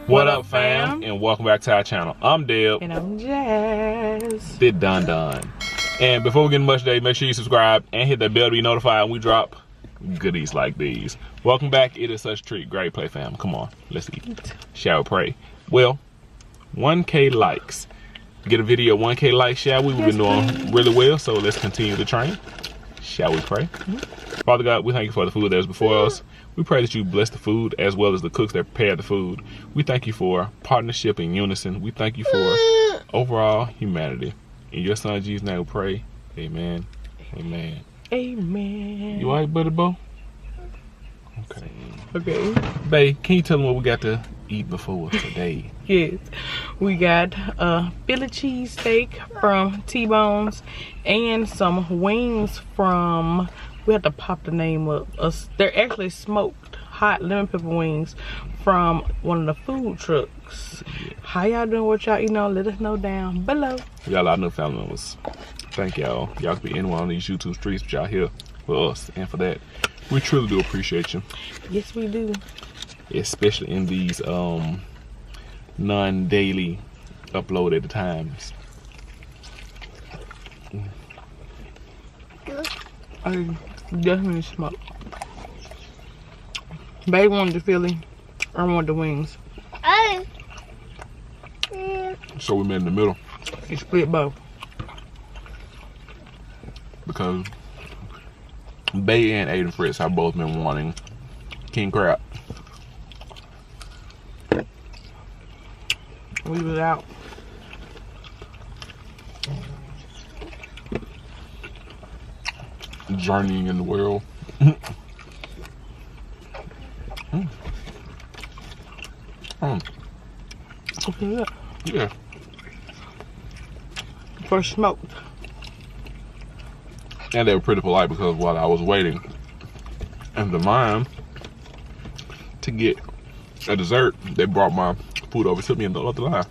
What up, fam? And welcome back to our channel. I'm Deb. And I'm Jazz. Bit done. And before we get much today, make sure you subscribe and hit that bell to be notified when we drop goodies like these. Welcome back. It is such a treat. Great play, fam. Come on, let's eat. Shall we pray? Well, 1K likes. Get a video 1K likes, shall we? We've been doing really well, so let's continue the train. Shall we pray? Father God, we thank you for the food that is before us. We pray that you bless the food as well as the cooks that prepare the food. We thank you for partnership and unison. We thank you for overall humanity. In your son Jesus' name we pray. Amen. Amen. Amen. You alright, buddy Bo? Okay. Okay. Babe, can you tell them what we got to eat before today? Yes. We got a Philly cheesesteak from T-Bones and some wings from, we have to pop the name up. They're actually smoked hot lemon pepper wings from one of the food trucks. Yeah. How y'all doing? What y'all eating on? Let us know down below. We got a lot of new family members. Thank y'all. Y'all could be anywhere on these YouTube streets, but y'all here for us. And for that, we truly do appreciate you. Yes, we do. Especially in these non-daily uploaded times. I definitely smoke. Babe wanted the Philly. I want the wings. So we met in the middle. You split both. Because Bay and Aiden Fritz have both been wanting king crab. We was out. Journeying in the world. Okay, Yeah. First smoked. And they were pretty polite because while I was waiting in the line to get a dessert, they brought my food over to me in the other line.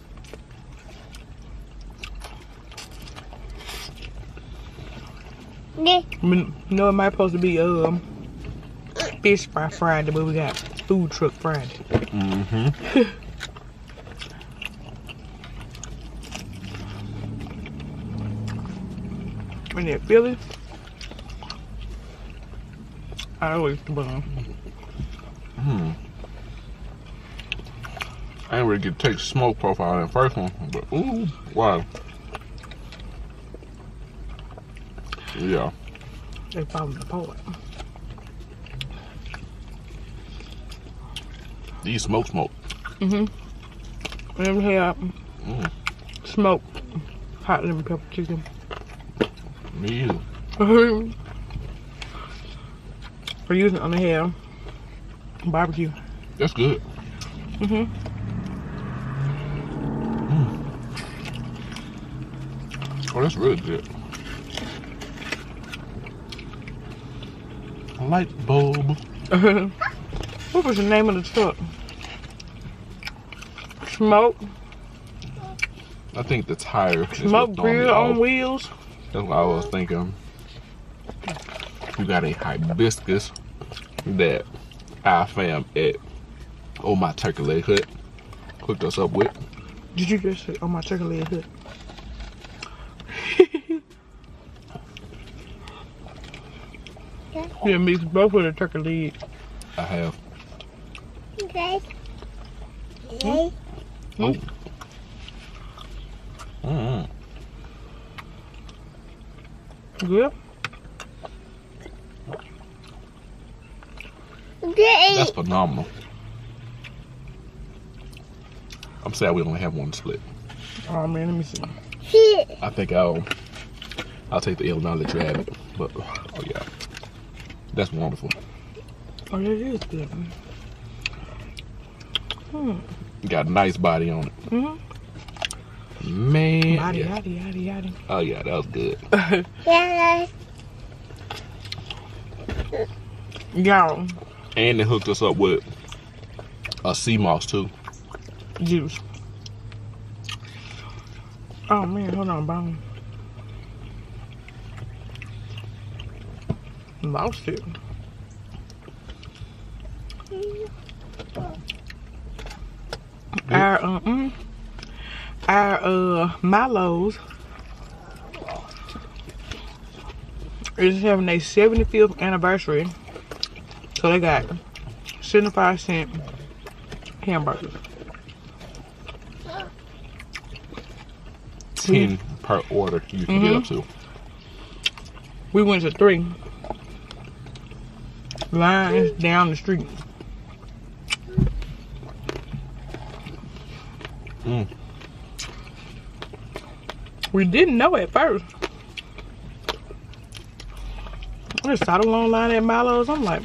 I mean, you know, it might supposed to be fish fry Friday, but we got food truck Friday. Mm-hmm. And that Philly, I always bun. I ain't really get to take the smoke profile in the first one, but ooh, wow. Yeah. They falling apart. These smoke. And then we have smoked hot lemon pepper chicken. Me either. We're using it on the hair barbecue. That's good. Oh, that's really good. Light bulb. What was the name of the truck? Smoke. I think the tire. Smoke grill on wheels. That's what I was thinking. You got a hibiscus that our fam at my turkey leg hut hooked us up with. Did you just say my turkey leg hut? Yeah, mix both of the turkey leg. I have. Okay. Oh. Good. That's phenomenal. I'm sad we only have one split. Oh man, let me see. I think I'll take the L and I'll let you have it. But oh yeah, that's wonderful. Oh, that is good. Got a nice body on it. Man. Yaddy. Oh yeah, that was good. Y'all. And they hooked us up with a sea moss too. Juice. Oh man, hold on, bone. Lost it. Our Milo's is having their 75th anniversary, so they got 75-cent hamburgers. 10 per order you can get up to. We went to 3 lines down the street. We didn't know at first. I just saw the long line at Milo's. I'm like,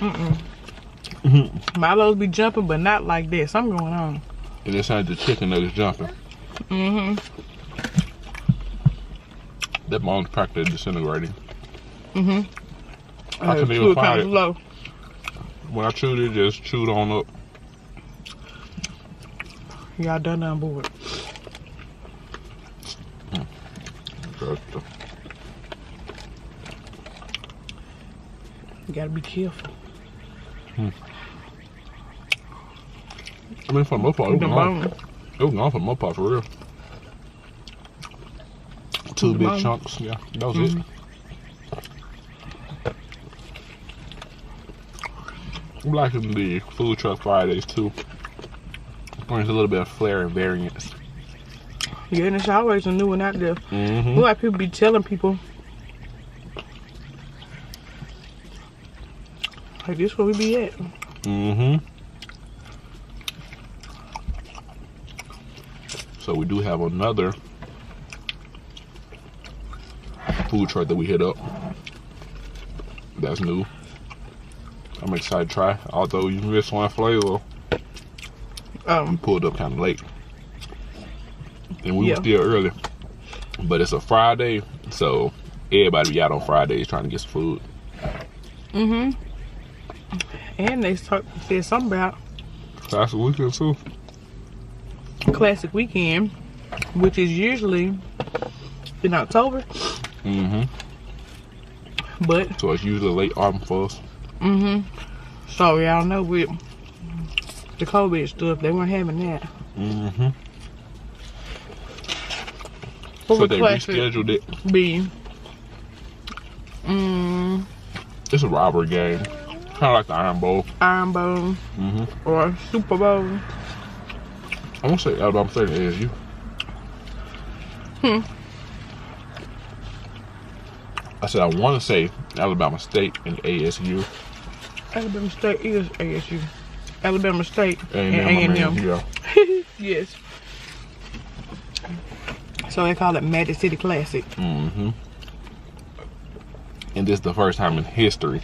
Milo's be jumping, but not like this. Something going on. And it's not the chicken that is jumping. That bone's practically disintegrating. I couldn't even find it. Low. When I chewed it, just chewed on up. Y'all done on board. You gotta be careful. I mean, for the most part, it was gone. It was gone for the most part, for real. 2 big chunks, yeah, that was it. I'm liking the food truck Fridays too. Brings a little bit of flair and variance. Yeah, and it's always a new one out there. A lot of people be telling people, like, this where we be at. So we do have another food truck that we hit up. That's new. I'm excited to try. Although you missed one flavor. We pulled up kind of late. And we were still early. But it's a Friday, so everybody be out on Fridays trying to get some food. And they said something about Classic weekend too. Classic weekend, which is usually in October. But So it's usually late autumn for us. so y'all know with the COVID stuff, they weren't having that. So they rescheduled it. Be It's a rivalry game. Kind of like the Iron Bowl. Iron Bowl or Super Bowl. I won't say Alabama State and ASU. I said I want to say Alabama State and ASU. Alabama State is ASU. Alabama State and A&M. A&M. Yes. So they call it Magic City Classic. And this is the first time in history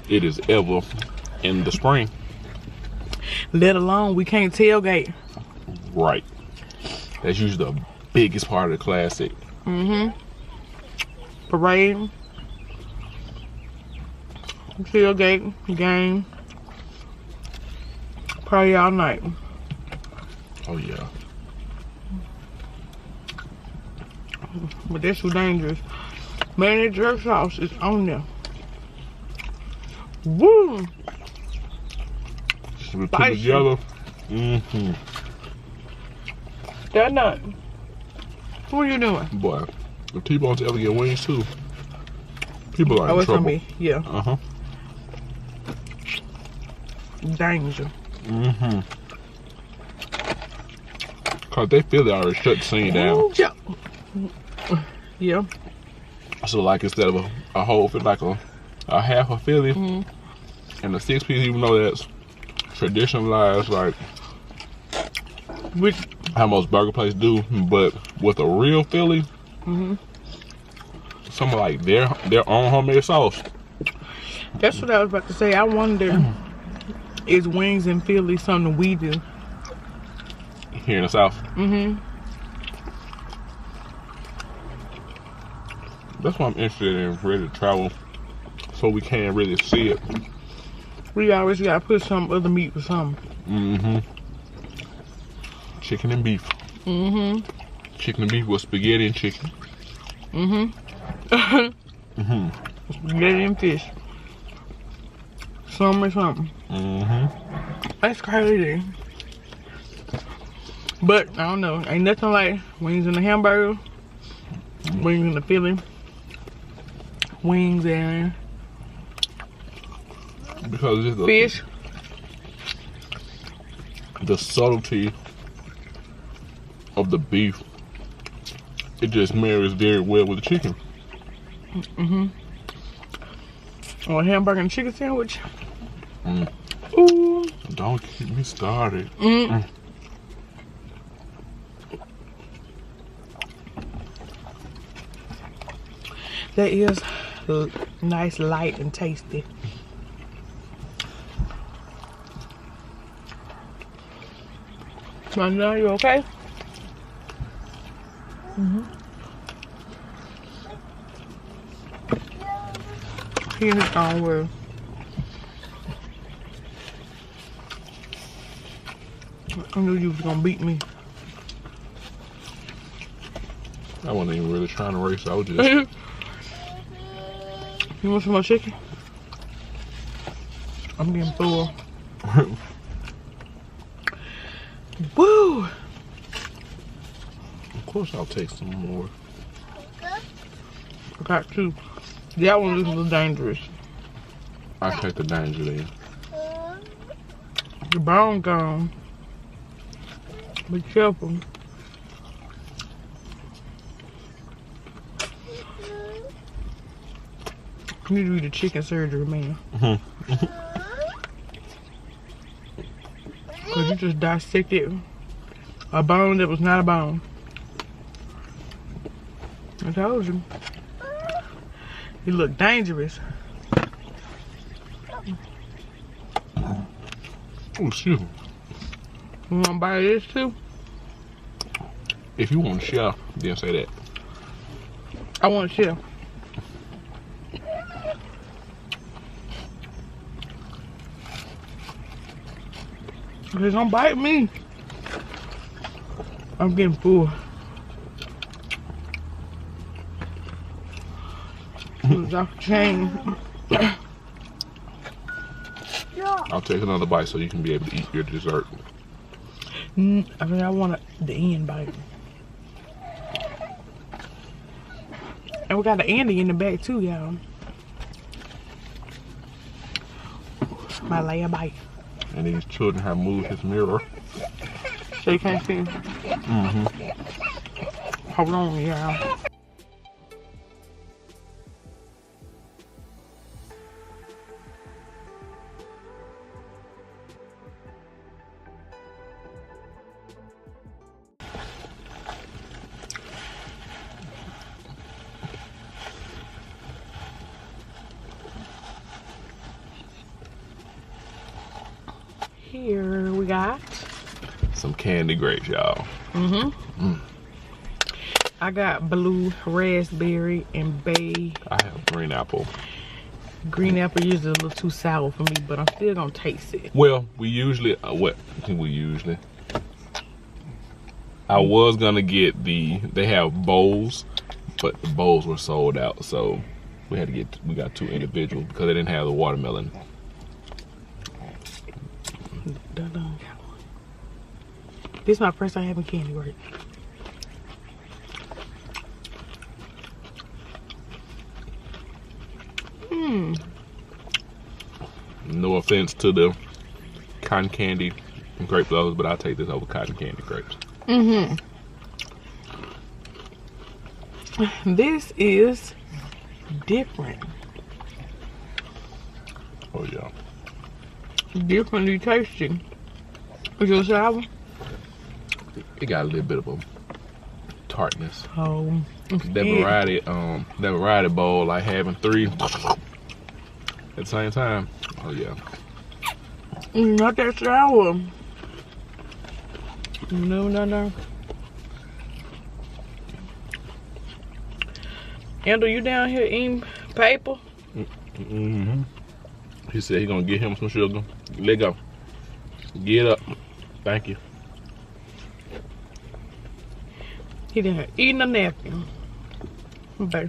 it is ever in the spring. Let alone we can't tailgate. Right. That's usually the biggest part of the Classic. Parade. Tailgate. Game. Party all night. Oh yeah. But that's too dangerous. Man, that jerk sauce is on there. Woo! So we put it together. That nut. What are you doing? Boy, if T-Bones ever get wings too, people are in it's trouble. gonna be, yeah. Danger. Cause they feel they already shut the scene down. Yeah. So like instead of a whole, like a half a Philly and a 6-piece, even though that's traditionalized, like Which how most burger places do, but with a real Philly, some of like their own homemade sauce. that's what I was about to say. I wonder, is wings in Philly something we do? Here in the South. That's why I'm interested in ready to travel, so we can really see it We always gotta put some other meat with something. Mm-hmm. Chicken and beef. Mm-hmm. Chicken and beef with spaghetti and chicken. Mm-hmm. Mm-hmm. Spaghetti and fish. Something. Mm-hmm. That's crazy. But I don't know. Ain't nothing like wings in the hamburger, wings in the Philly, wings and Because it's fish. The subtlety of the beef, it just marries very well with the chicken. Mm-hmm. Or a hamburger and chicken sandwich. Mm. Ooh. Don't get me started. Mm. That is nice, light, and tasty. I know you okay? Mm-hmm. He in his own world. I knew you was gonna beat me. I wasn't even really trying to race. I was just. You want some more chicken? I'm getting full. Woo! Of course, I'll take some more. I got two. That one is a little dangerous. I take the danger then. The bone gone. Be careful. You need to do the chicken surgery, man. Cause you just dissected a bone that was not a bone. I told you. You look dangerous. Oh, shoot. You wanna buy this too? If you want to share, then say that. I want to share. Please don't bite me. I'm getting full. It was off the chain. I'll take another bite so you can be able to eat your dessert. I mean, I want the end bite. And we got the Andy in the back too, y'all. My layer bite. And these children have moved his mirror. So you can't see. Mm-hmm. Hold on, y'all. Here we got Some candy grapes, y'all. I got blue raspberry and bay. I have green apple. Green apple usually a little too sour for me, but I'm still gonna taste it. Well, we usually, I was gonna get they have bowls, but the bowls were sold out, so we got two individual because they didn't have the watermelon. This is my first time having candy grape. No offense to the cotton candy grape lovers, but I'll take this over cotton candy grapes. This is different. Oh yeah. Differently tasty. Is it sour? It got a little bit of a tartness. Oh. That variety bowl, like having three at the same time. Oh yeah. Not that sour. No. Andrew, you down here eating paper? He He said he gonna get him some sugar. Let go. Get up. Thank you. He didn't eat a napkin. Okay.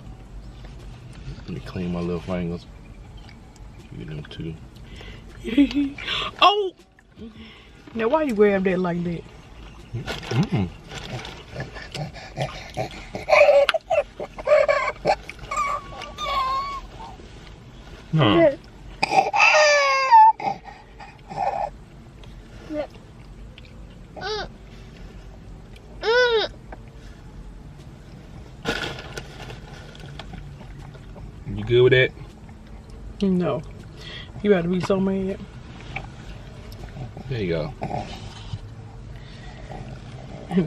Let me clean my little fingers. Get them too. Oh! Now why you grab that like that? Mm. Huh. You good with that? No. You about to be so mad. There you go.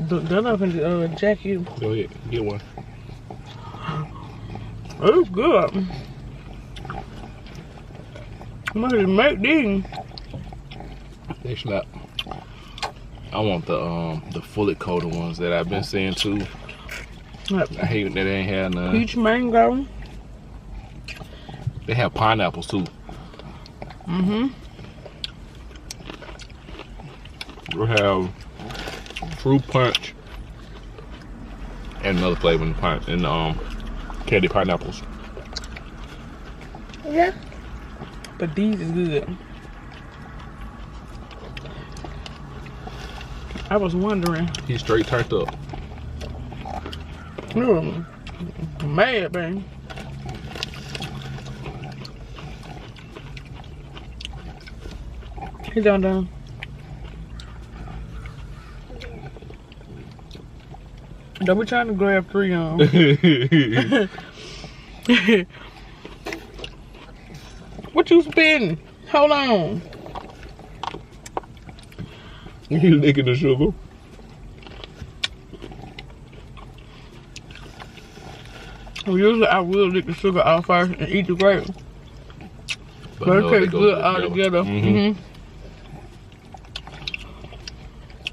Don't open jack you. Go ahead, get one. Oh, good. I'm gonna make these. They slap. I want the fully coated ones that I've been seeing too. I hate that they ain't had none. Peach mango. They have pineapples too. Mm-hmm. We have fruit punch and another flavor in the candy pineapples. Yeah. But these is good. I was wondering. He's straight turned up. Mad, man. He done. Don't be trying to grab 3 on. What you spitting? Hold on. You licking the sugar? Usually I will lick the sugar off first and eat the grape. But it tastes good all together. Mm-hmm.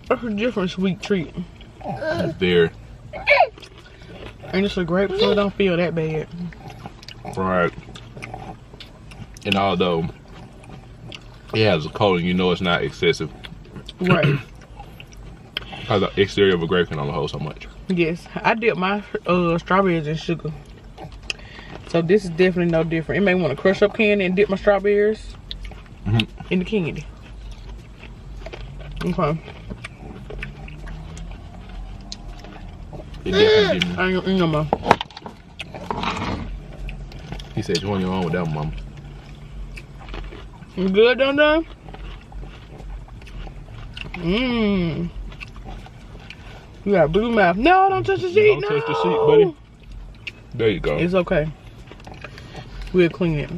That's a different sweet treat. There. And it's a grape, so it don't feel that bad. Right. And although it has a coating, you know it's not excessive. Right. Because the exterior of a grape can only hold so much. Yes, I dip my strawberries in sugar. So this is definitely no different. It may want to crush up candy and dip my strawberries in the candy. Okay. It definitely didn't. I ain't gonna eat no more. He said you on your own with that, Mama. You good, Dun? Mmm. You got blue mouth. No, don't touch the sheet. Don't touch the sheet, buddy. There you go. It's okay. We'll clean it.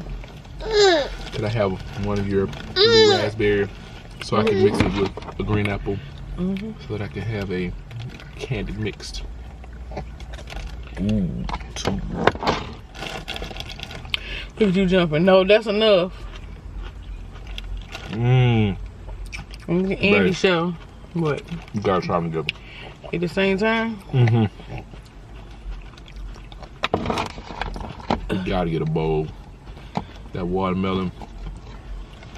Could I have one of your blue raspberry so I can mix it with a green apple so that I can have a candy mixed? Ooh, too. Look at you jumping. No, that's enough. Mmm. Andy show. What? You gotta try them together. At the same time? Mm-hmm. You gotta get a bowl. That watermelon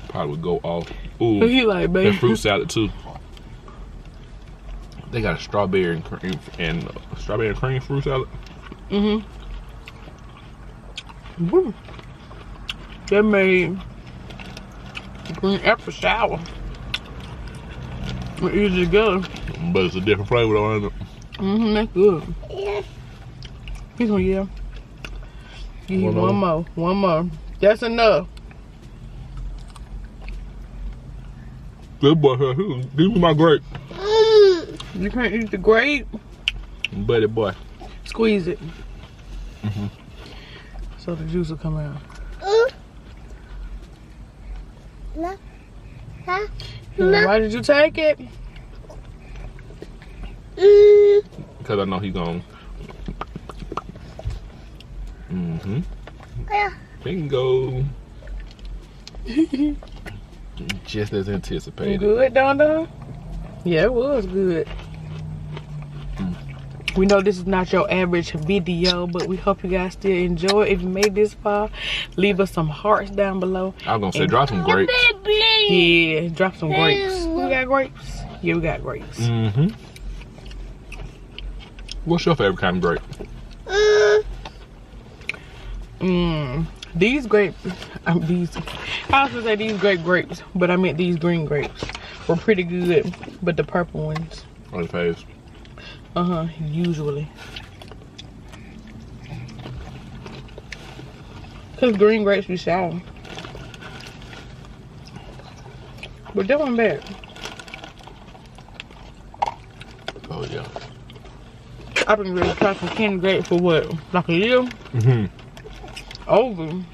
probably would go off. Ooh, He like, baby. and fruit salad too. They got a strawberry and cream fruit salad. Mm-hmm. Woo. That made green apple sour. We're easy to go. But it's a different flavor though, ain't it? Mm-hmm, that's good. Yeah. He's gonna, yeah. Give you One one more. One more. That's enough. This boy here, this is my grape. You can't eat the grape. Buddy boy. Squeeze it. So the juice will come out. No. Huh? Why did you take it? Because I know he's gone. Yeah. Bingo. Just as anticipated. Good, Don? Yeah, it was good. We know this is not your average video, but we hope you guys still enjoy. If you made this far, leave us some hearts down below. I was gonna say drop some grapes. Yeah, drop some grapes. We got grapes? Yeah, we got grapes. Mm-hmm. What's your favorite kind of grape? These grapes, I was gonna say these grapes, but I meant these green grapes were pretty good, but the purple ones. Or the face? Usually. Cause green grapes be sour. But that one bad. Oh yeah. I've been ready to try some candy grapes for what? Like a year? Mm-hmm. Over.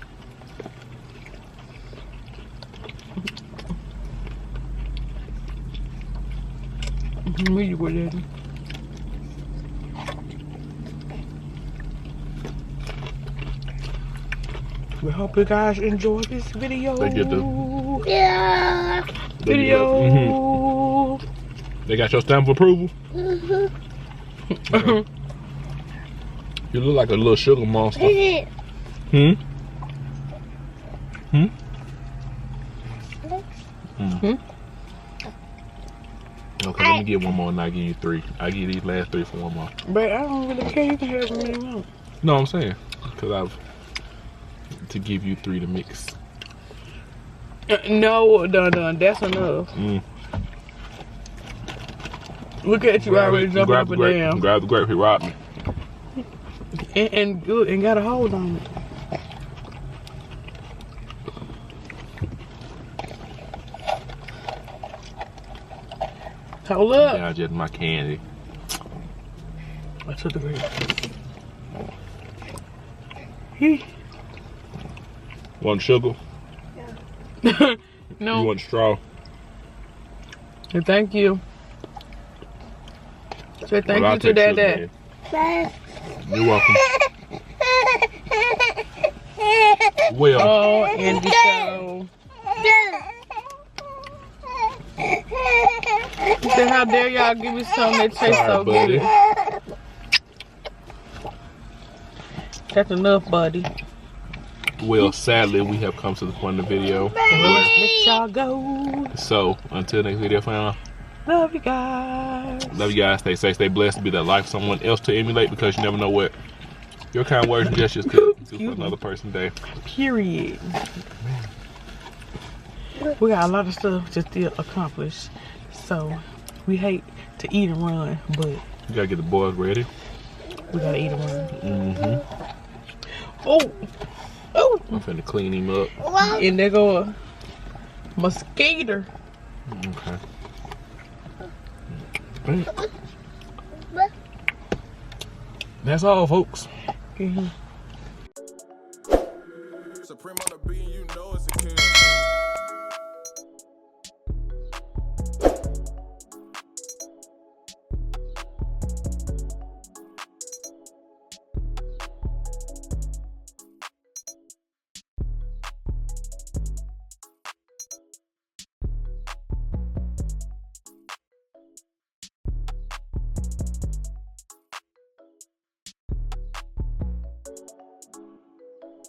Where you go, Daddy? We hope you guys enjoy this video. They get the video. They got your stamp of approval. You look like a little sugar monster. Hmm? Hmm? Okay, let me get one more and I'll give you 3. I'll give you these last 3 for one more. But I don't really care. You can have them you want. No, I'm saying. Because to give you 3 to mix. No, that's enough. Look at you already jumping up and down. Grab the grape, he robbed me. And good, and got a hold on it. Hold up. Yeah, just my candy. I took the grape. Want sugar? No. You want straw? And thank you. Say thank Well, you to Dad. You're welcome. Well. Oh, and the show. He said, how dare y'all give me something that tastes so buddy. good. That's enough, buddy. Well, sadly, we have come to the point of the video. Let y'all go. So, until next video, fam. Love you guys. Love you guys. Stay safe, stay blessed. Be that life for someone else to emulate, because you never know what your kind words and gestures could do for another person's day. Period. We got a lot of stuff to still accomplish. So, we hate to eat and run, but You gotta get the boys ready. we gotta eat and run. Mm-hmm. Oh! Oh! I'm finna clean him up. And there go a mosquito. Okay. That's all, folks. Mm-hmm. Supreme on the beat, you know it's a kill.